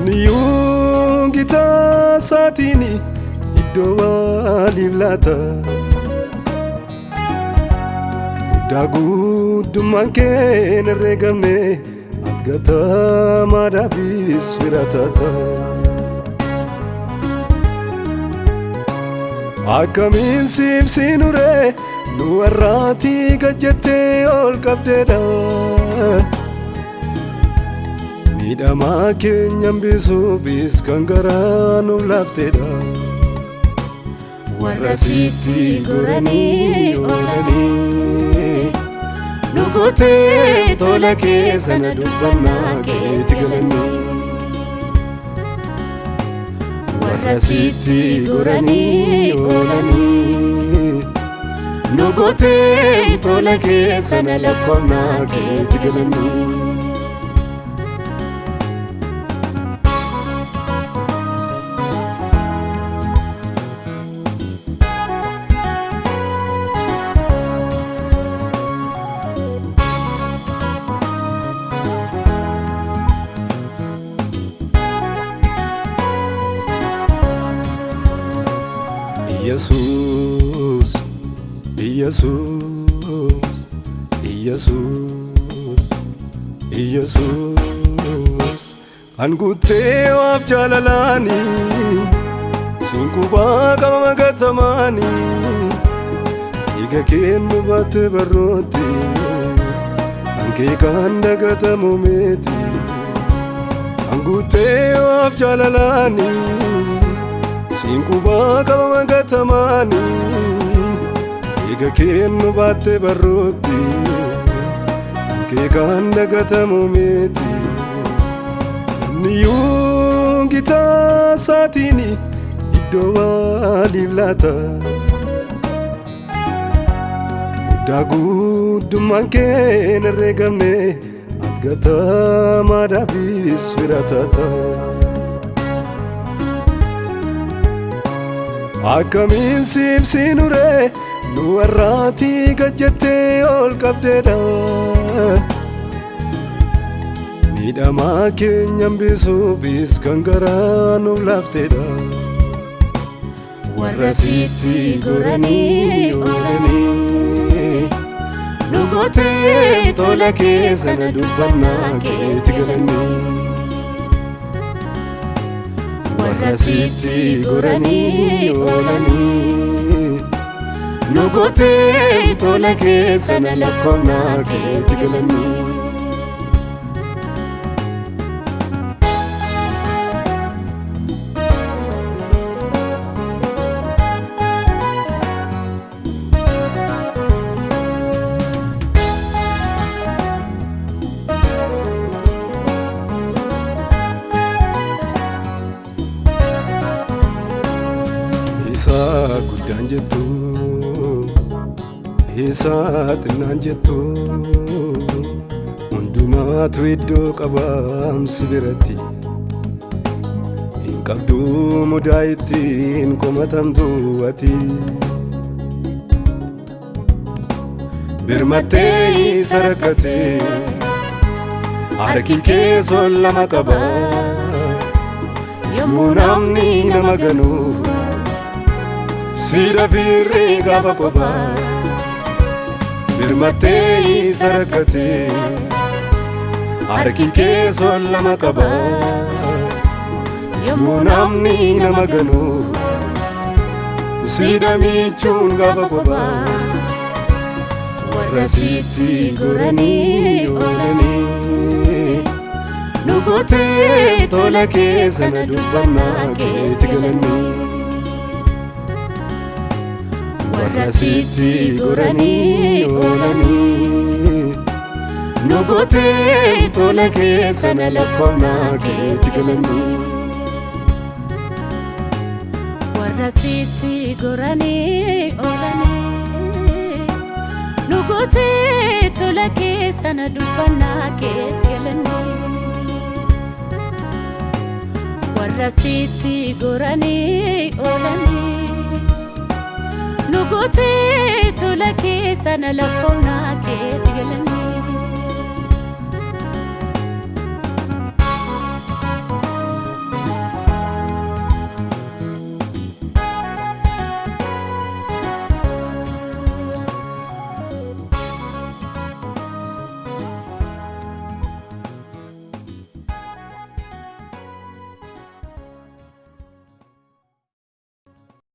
Niyyuu gitaa saatini iddoo waliif laata guddaa guddummaan kee hin herreegamne ati gatamaadhaafis fira taata. Akkamiin siibsiinu ree nu warraatii gad jettee ol qabdeedha. Miidhamaa keenya hambisuufis kan garaa nuuf laafteedha. Warra sitti goranii oolanii nu gootee tola keessa na dubbannaa keetti galanii. Warra sitti goranii oolanii nu gootee tola keessa na lakkoofnaa keetti galanii. Yesus, Yesus, Yesus, Yesus. Anguttee waaf jaalalaani, sinqubaa qaba gatamaani. Dhiiga kennu baate barrooti, ankee kan dagatamu miti. Anguttee waaf jaalalaani. Sinqubaa qaba gatamaani dhiiga kennu baate barrooti ankee kan dagatamu miti. Niyyuu gitaa saatini iddoo waliif laata guddaa guddummaan kee hin herreegamne ati gatamaadhaafis fira taata. Akkamiin siibsiinu ree nu warraatii gad jettee ol qabdeedha. Miidhamaa keenya hambisuufis kan garaa nuuf laafteedha. Warra sitti goranii oolanii nu gootee tola keessa na dubbannaa keetti galanii. Warra sitti goranii oolanii nu gootee tola keessa na lakkoofnaa keetti galanii. Isa guddaan jettu, isa xinnaan jettu, hundumaatu iddoo qabaamsi biratti. Hin qabdu mudaa ittiin komatamtu ati. Birmattee isa rakkatee harki kee sollama qaba. Yommuu namni nama ganuu Sida firree gaafa kophaa birmattee isa rakkatee harki kee sollama qaba. Yommuu namni nama ganuu sida miichuun gaafa kophaa. Warra sitti goranii oolanii nu gootee tola keessa na dubbannaa keetti galanii. Warra sitti goranii oolanii nu gootee tola keessa na lakkoofnaa keetti galanii. Warra sitti goranii oolanii nu gootee tola keessa na dubbannaa keetti galanii. Warra sitti goranii oolanii nu gootee tola keessa na lakkoofnaa keetti galanii.